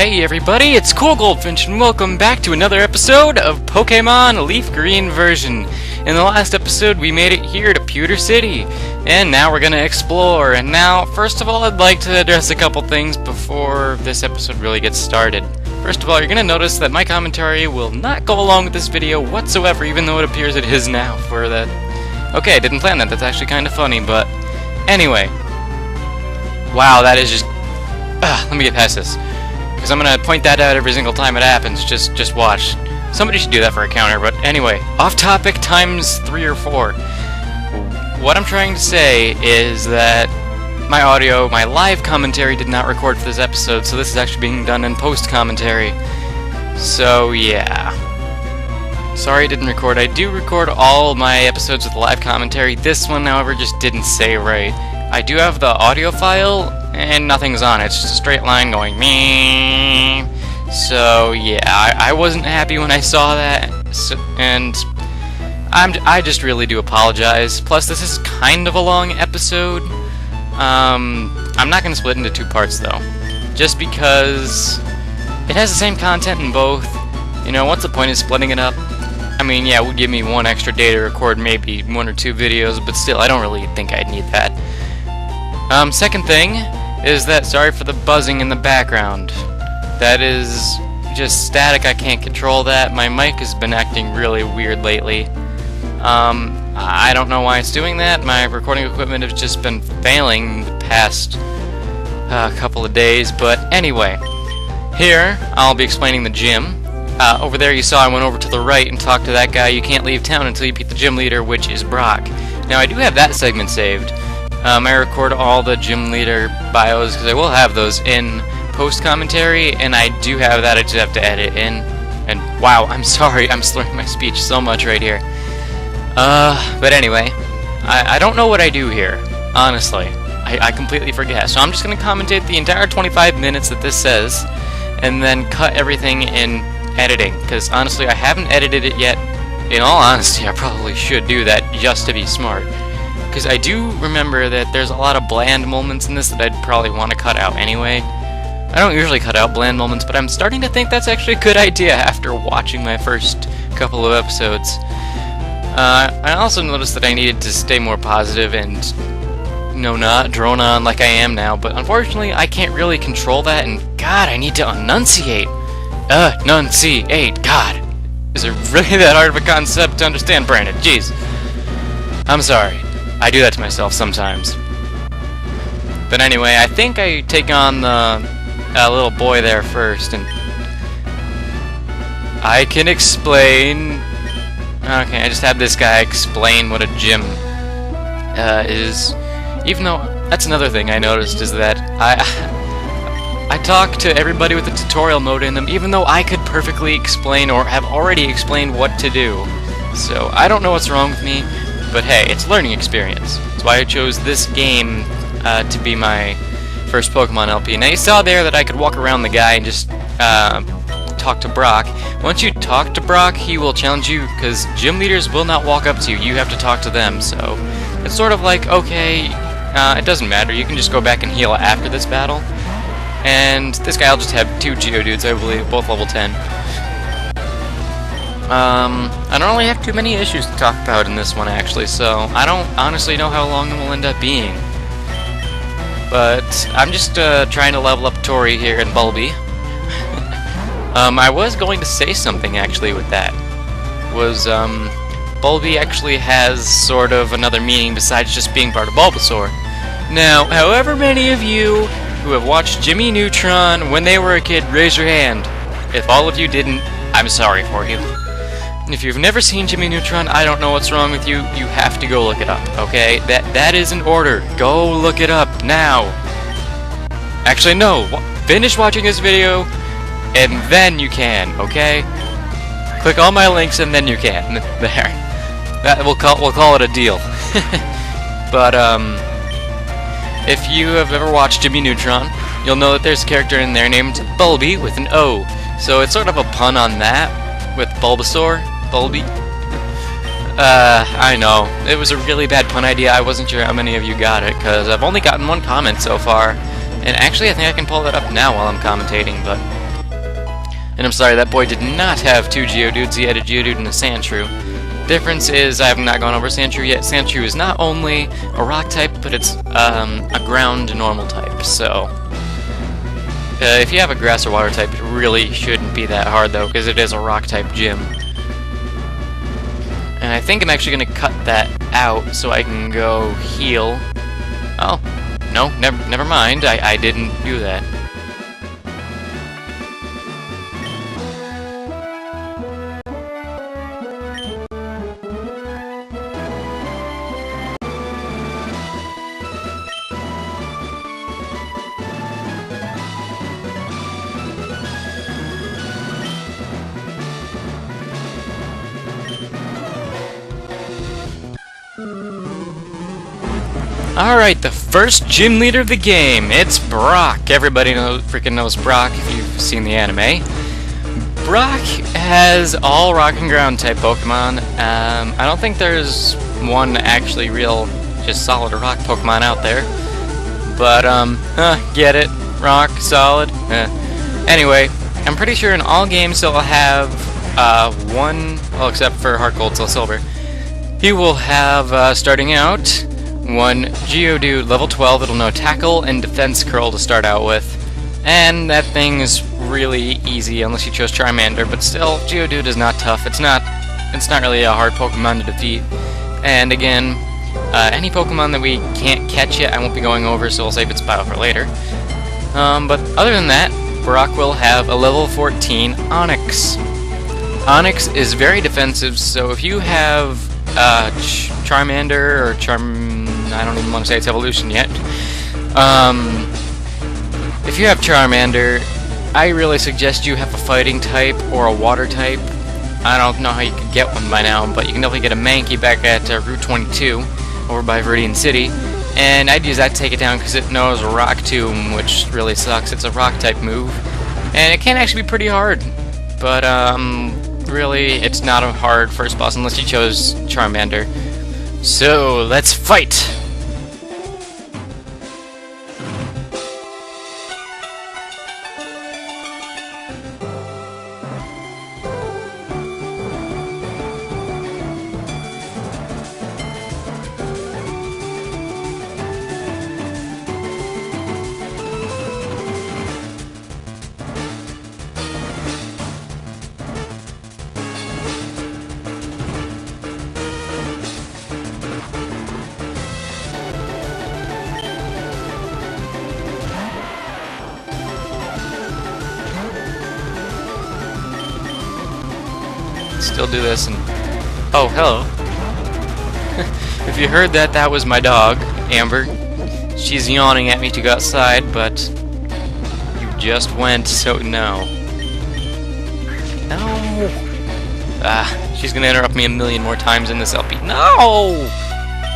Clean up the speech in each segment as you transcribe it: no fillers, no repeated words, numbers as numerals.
Hey everybody, it's Cool Goldfinch and welcome back to another episode of Pokémon Leaf Green version. In the last episode we made it here to Pewter City, and now we're gonna explore. And now, first of all, I'd like to address a couple things before this episode really gets started. First of all, you're gonna notice that my commentary will not go along with this video whatsoever, even though it appears it is now for that. Okay, I didn't plan that, that's actually kind of funny, but anyway. Wow, that is just... let me get past this. Because I'm going to point that out every single time it happens. Just watch. Somebody should do that for a counter, but anyway. Off topic times 3 or 4. What I'm trying to say is that my audio, my live commentary did not record for this episode, so this is actually being done in post-commentary. So, yeah. Sorry I didn't record. I do record all my episodes with live commentary. This one, however, just didn't say right. I do have the audio file, and nothing's on it. It's just a straight line going me. So yeah, I wasn't happy when I saw that, and I just really do apologize. Plus, this is kind of a long episode. I'm not gonna split into 2 parts though, just because it has the same content in both. You know, what's the point of splitting it up? I mean, yeah, it would give me 1 extra day to record maybe 1 or 2 videos, but still, I don't really think I'd need that. Second thing is that, sorry for the buzzing in the background. That is just static, I can't control that. My mic has been acting really weird lately. I don't know why it's doing that. My recording equipment has just been failing the past couple of days, but anyway. Here, I'll be explaining the gym. Over there you saw I went over to the right and talked to that guy. You can't leave town until you beat the gym leader, which is Brock. Now, I do have that segment saved. I record all the gym leader bios, because I will have those in post-commentary, and I do have that, I just have to edit in. And wow, I'm sorry, I'm slurring my speech so much right here. But anyway, I don't know what I do here, honestly. I completely forget. So I'm just going to commentate the entire 25 minutes that this says, and then cut everything in editing, because honestly, I haven't edited it yet. In all honesty, I probably should do that just to be smart. Because I do remember that there's a lot of bland moments in this that I'd probably want to cut out anyway. I don't usually cut out bland moments, but I'm starting to think that's actually a good idea after watching my first couple of episodes. I also noticed that I needed to stay more positive and, you know, not drone on like I am now, but unfortunately I can't really control that, and God, I need to enunciate. Enunciate. God. Is it really that hard of a concept to understand, Brandon? Jeez. I'm sorry. I do that to myself sometimes. But anyway, I think I take on the little boy there first, and I can explain... Okay, I just had this guy explain what a gym is. Even though, that's another thing I noticed, is that I talk to everybody with the tutorial mode in them, even though I could perfectly explain or have already explained what to do. So, I don't know what's wrong with me. But hey, it's learning experience. That's why I chose this game to be my first Pokemon LP. Now you saw there that I could walk around the guy and just talk to Brock. Once you talk to Brock, he will challenge you, because gym leaders will not walk up to you. You have to talk to them. So it's sort of like, okay, it doesn't matter. You can just go back and heal after this battle. And this guy will just have 2 Geodudes, I believe, both level 10. I don't really have too many issues to talk about in this one, actually, so I don't honestly know how long it will end up being. But I'm just trying to level up Tori here in Bulby. I was going to say something, actually, with that. Bulby actually has sort of another meaning besides just being part of Bulbasaur. Now, however many of you who have watched Jimmy Neutron when they were a kid, raise your hand. If all of you didn't, I'm sorry for you. If you've never seen Jimmy Neutron, I don't know what's wrong with you. You have to go look it up, okay? That is an order. Go look it up now. Actually, no. Finish watching this video, and then you can, okay? Click all my links, and then you can. There. We'll call it a deal. But if you have ever watched Jimmy Neutron, you'll know that there's a character in there named Bulby with an O. So it's sort of a pun on that with Bulbasaur. Bulby. I know. It was a really bad pun idea. I wasn't sure how many of you got it, because I've only gotten 1 comment so far. And actually, I think I can pull that up now while I'm commentating, but And I'm sorry, that boy did not have 2 Geodudes, he had a Geodude and a Sandshrew. Difference is, I have not gone over Sandshrew yet. Sandshrew is not only a rock type, but it's a ground normal type, so... if you have a grass or water type, it really shouldn't be that hard though, because it is a rock type gym. And I think I'm actually going to cut that out so I can go heal. Oh, no, never mind, I didn't do that. Alright, the first gym leader of the game, it's Brock. Everybody freaking knows Brock if you've seen the anime. Brock has all rock and ground type Pokemon. I don't think there's one actually real, just solid rock Pokemon out there. But, get it? Rock, solid? Anyway, I'm pretty sure in all games they'll have, one, well, except for Heart Gold, Soul Silver. He will have, starting out, one Geodude, level 12, it'll know Tackle and Defense Curl to start out with. And that thing is really easy unless you chose Charmander, but still, Geodude is not tough. It's not really a hard Pokemon to defeat. And again, any Pokemon that we can't catch yet, I won't be going over, so we'll save its battle for later. But other than that, Brock will have a level 14 Onix. Onix is very defensive, so if you have Charmander or I don't even want to say its evolution yet. If you have Charmander, I really suggest you have a fighting type or a water type. I don't know how you could get one by now, but you can definitely get a Mankey back at Route 22 over by Viridian City. And I'd use that to take it down because it knows Rock Tomb, which really sucks. It's a rock type move. And it can actually be pretty hard. But really, it's not a hard first boss unless you chose Charmander. So, let's fight! Still do this and... Oh, hello. If you heard that, that was my dog, Amber. She's yawning at me to go outside, but you just went, so no. No! She's gonna interrupt me a million more times in this LP. No!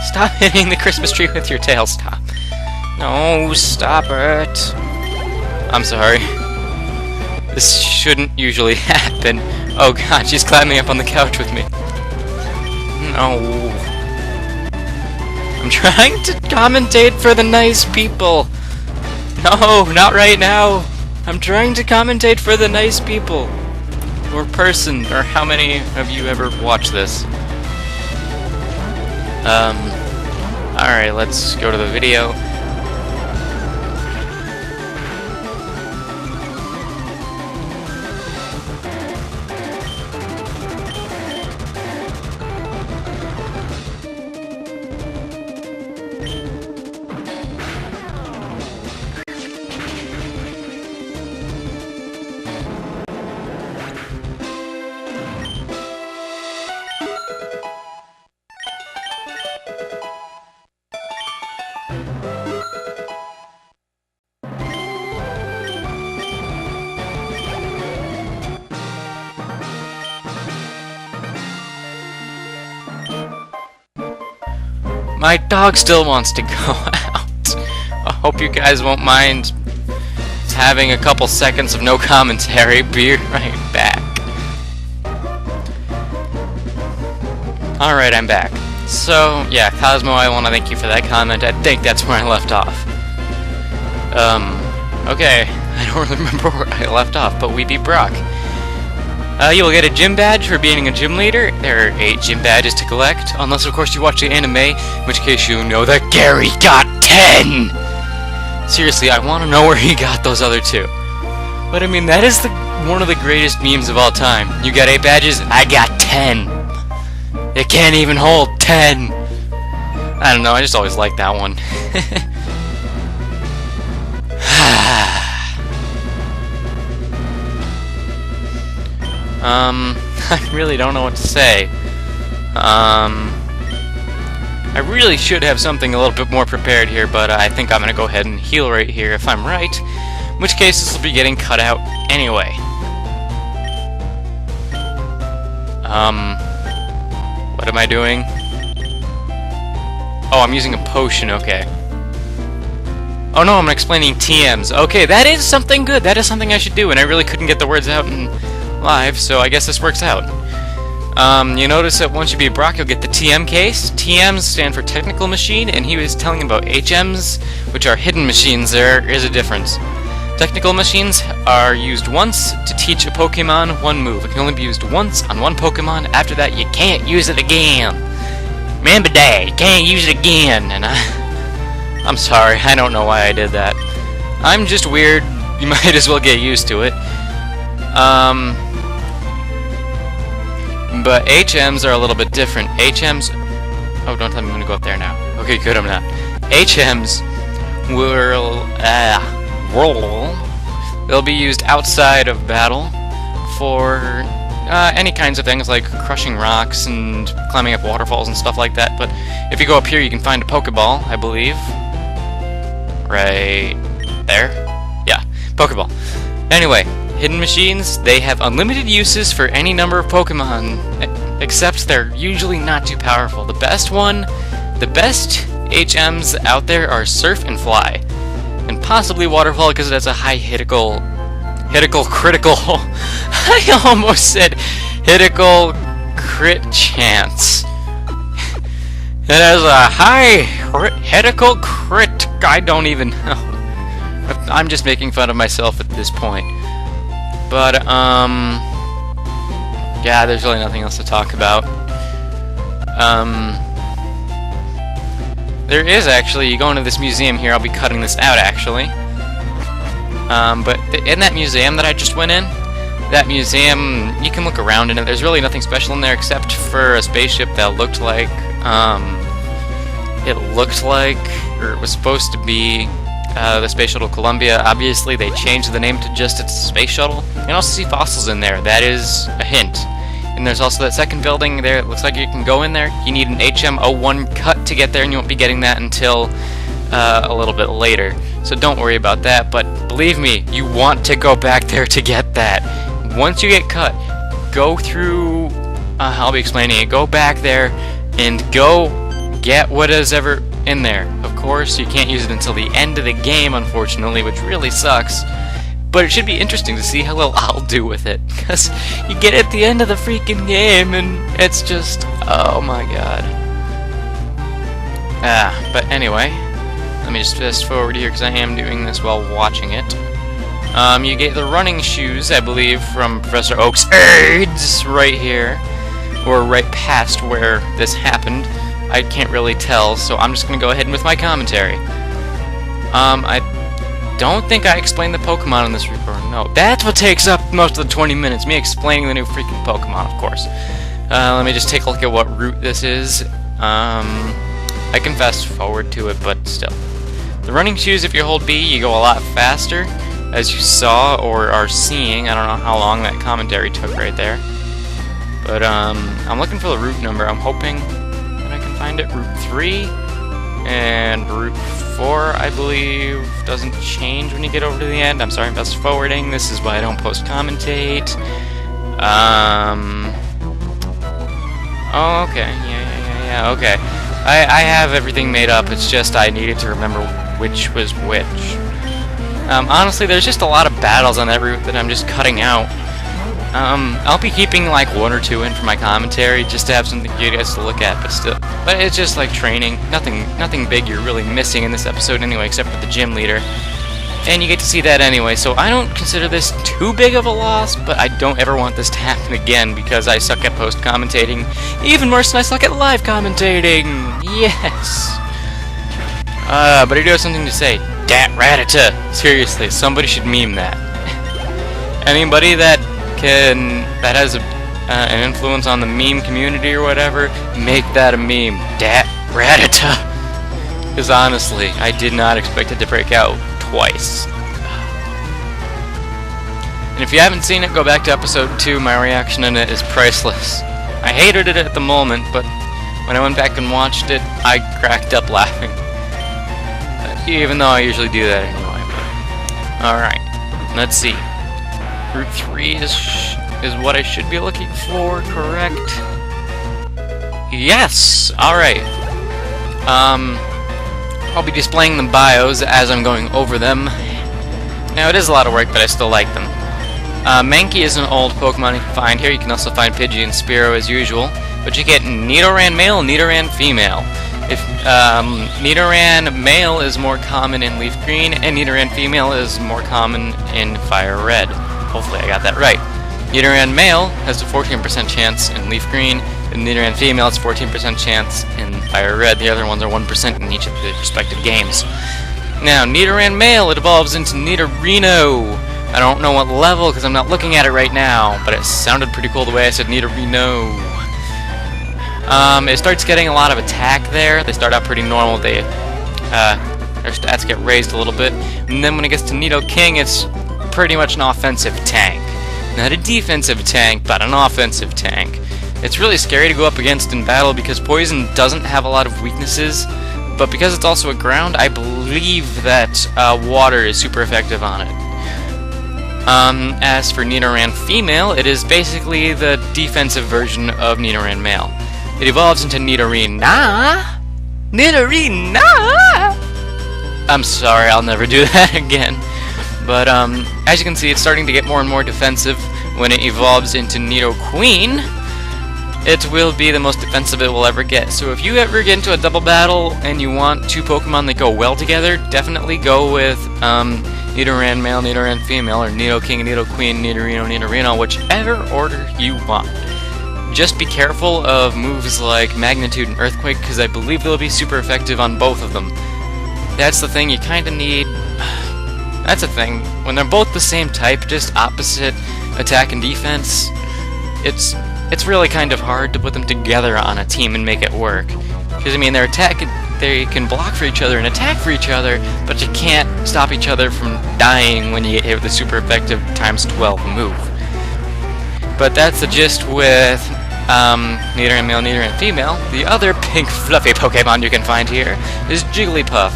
Stop hitting the Christmas tree with your tail, stop. No, stop it. I'm sorry. This shouldn't usually happen. Oh god, she's climbing up on the couch with me. No. I'm trying to commentate for the nice people. No, not right now. I'm trying to commentate for the nice people. Or person, or how many of you ever watch this? Alright, let's go to the video. My dog still wants to go out. I hope you guys won't mind having a couple seconds of no commentary. Be right back. Alright, I'm back. So, yeah, Cosmo, I want to thank you for that comment. I think that's where I left off. Okay, I don't really remember where I left off, but we beat Brock. You will get a gym badge for being a gym leader. There are 8 gym badges to collect, unless of course you watch the anime, in which case you know that Gary got 10! Seriously, I want to know where he got those other 2. But I mean, that is one of the greatest memes of all time. You got 8 badges, I got 10! It can't even hold 10! I don't know, I just always liked that one. I really don't know what to say. I really should have something a little bit more prepared here, but I think I'm gonna go ahead and heal right here if I'm right. In which case, this will be getting cut out anyway. What am I doing? Oh, I'm using a potion, okay. Oh no, I'm explaining TMs. Okay, that is something good. That is something I should do, and I really couldn't get the words out in live, so I guess this works out. You notice that once you beat Brock, you'll get the TM case. TMs stand for Technical Machine, and he was telling about HMs, which are hidden machines. There is a difference. Technical Machines are used once to teach a Pokemon one move. It can only be used once on one Pokemon. After that, you can't use it again. Remember that, you can't use it again. And I'm sorry, I don't know why I did that. I'm just weird. You might as well get used to it. But HMs are a little bit different. HMs... Oh, don't tell me I'm gonna go up there now. Okay, good, I'm not. HMs will... They'll be used outside of battle for any kinds of things like crushing rocks and climbing up waterfalls and stuff like that. But if you go up here, you can find a Pokeball, I believe. Right there? Yeah, Pokeball. Anyway, hidden machines, they have unlimited uses for any number of Pokemon, except they're usually not too powerful. The best HMs out there are Surf and Fly. And possibly Waterfall because it has a high critical I almost said critical crit chance. It has a high critical crit. I don't even know. I'm just making fun of myself at this point. But yeah, there's really nothing else to talk about. There is actually, you go into this museum here, I'll be cutting this out actually. But in that museum that I just went in, that museum, you can look around in it. There's really nothing special in there except for a spaceship that looked like, or it was supposed to be the Space Shuttle Columbia. Obviously, they changed the name to just its Space Shuttle. You can also see fossils in there. That is a hint. And there's also that second building there. It looks like you can go in there. You need an HM01 cut to get there, and you won't be getting that until a little bit later. So don't worry about that. But believe me, you want to go back there to get that. Once you get cut, go through... I'll be explaining it. Go back there and go get what is ever in there. Of course, you can't use it until the end of the game, unfortunately, which really sucks. But it should be interesting to see how well I'll do with it, because you get at the end of the freaking game, and it's just, oh my god. But anyway, let me just fast forward here, because I am doing this while watching it. You get the running shoes, I believe, from Professor Oak's aids, right here, or right past where this happened. I can't really tell, so I'm just going to go ahead with my commentary. I don't think I explained the Pokemon in this report. No, that's what takes up most of the 20 minutes. Me explaining the new freaking Pokemon, of course. Let me just take a look at what route this is. I can fast forward to it, but still. The running shoes, if you hold B, you go a lot faster, as you saw or are seeing. I don't know how long that commentary took right there. But I'm looking for the route number. I'm hoping that I can find it. Route 3 and Route 4, I believe, doesn't change when you get over to the end. I'm sorry, I'm fast forwarding. This is why I don't post commentate. Oh, okay. Yeah, okay. I have everything made up. It's just I needed to remember which was which. Honestly, there's just a lot of battles on that route that I'm just cutting out. I'll be keeping like 1 or 2 in for my commentary just to have something for you guys to look at, but still. But it's just like training. Nothing big you're really missing in this episode anyway, except for the gym leader. and you get to see that anyway, so I don't consider this too big of a loss, but I don't ever want this to happen again because I suck at post-commentating, even worse than I suck at live commentating! Yes! But I do have something to say. Dat Ratata! Seriously, somebody should meme that. Anybody that has an influence on the meme community or whatever, make that a meme. Dat Ratata! Because honestly, I did not expect it to break out twice. And if you haven't seen it, go back to episode 2. My reaction in it is priceless. I hated it at the moment, but when I went back and watched it, I cracked up laughing. Even though I usually do that anyway. Alright, let's see. Route 3 is what I should be looking for, correct? Yes! Alright. I'll be displaying the bios as I'm going over them. Now, it is a lot of work, but I still like them. Mankey is an old Pokemon you can find here. You can also find Pidgey and Spearow as usual. But you get Nidoran male and Nidoran female. If Nidoran male is more common in Leaf Green, and Nidoran female is more common in Fire Red. Hopefully I got that right. Nidoran male has a 14% chance in Leaf Green, and Nidoran female has a 14% chance in Fire Red. The other ones are 1% in each of the respective games. Now, Nidoran male, it evolves into Nidorino. I don't know what level because I'm not looking at it right now, but it sounded pretty cool the way I said Nidorino. It starts getting a lot of attack there. They start out pretty normal. Their stats get raised a little bit. And then when it gets to Nidoking, it's pretty much an offensive tank. Not a defensive tank, but an offensive tank. It's really scary to go up against in battle because Poison doesn't have a lot of weaknesses, but because it's also a ground, I believe that water is super effective on it. As for Nidoran female, it is basically the defensive version of Nidoran male. It evolves into Nidorina. Nidorina! I'm sorry, I'll never do that again. But, as you can see, it's starting to get more and more defensive. When it evolves into Nidoqueen, it will be the most defensive it will ever get. So if you ever get into a double battle and you want two Pokemon that go well together, definitely go with, Nidoran male, Nidoran female, or Nidoking, Nidoqueen, Nidorino, Nidorino, whichever order you want. Just be careful of moves like Magnitude and Earthquake, because I believe they'll be super effective on both of them. That's the thing, you kind of need... That's the thing, when they're both the same type, just opposite attack and defense, it's really kind of hard to put them together on a team and make it work. Because, I mean, they can block for each other and attack for each other, but you can't stop each other from dying when you get hit with a super effective ×12 move. But that's the gist with Nidoran male, Nidoran female. The other pink fluffy Pokemon you can find here is Jigglypuff.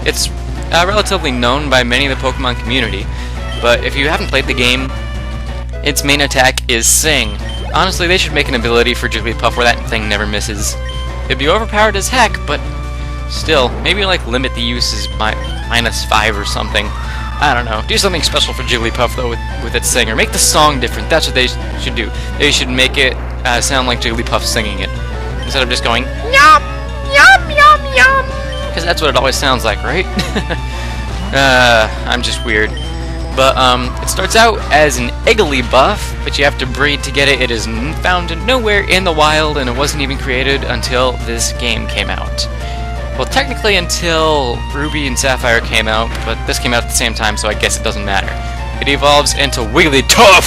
It's relatively known by many of the Pokemon community, but if you haven't played the game, its main attack is Sing. Honestly, they should make an ability for Jigglypuff where that thing never misses. It'd be overpowered as heck, but still, maybe like limit the uses by -5 or something. I don't know. Do something special for Jigglypuff though with its sing, or make the song different. That's what they should do. They should make it sound like Jigglypuff singing it instead of just going yum yum yum yum. Because that's what it always sounds like, right? I'm just weird. But it starts out as an Igglybuff, but you have to breed to get it. It is found nowhere in the wild, and it wasn't even created until this game came out. Well, technically until Ruby and Sapphire came out, but this came out at the same time, so I guess it doesn't matter. It evolves into Wigglytuff,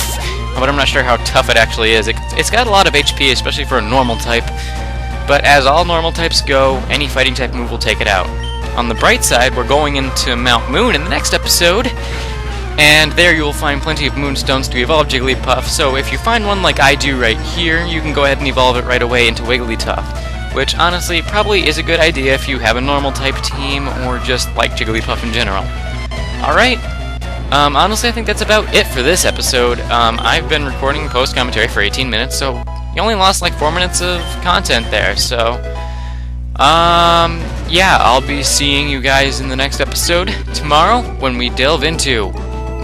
but I'm not sure how tough it actually is. It's got a lot of HP, especially for a normal type, but as all normal types go, any fighting type move will take it out. On the bright side, we're going into Mount Moon in the next episode, and there you will find plenty of Moonstones to evolve Jigglypuff, so if you find one like I do right here, you can go ahead and evolve it right away into Wigglytuff. Which, honestly, probably is a good idea if you have a normal type team, or just like Jigglypuff in general. Alright, honestly I think that's about it for this episode. I've been recording post-commentary for 18 minutes, so you only lost like 4 minutes of content there, so... yeah, I'll be seeing you guys in the next episode tomorrow when we delve into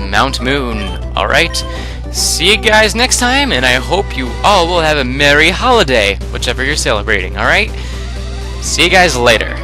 Mount Moon. Alright? See you guys next time, and I hope you all will have a merry holiday, whichever you're celebrating, alright? See you guys later.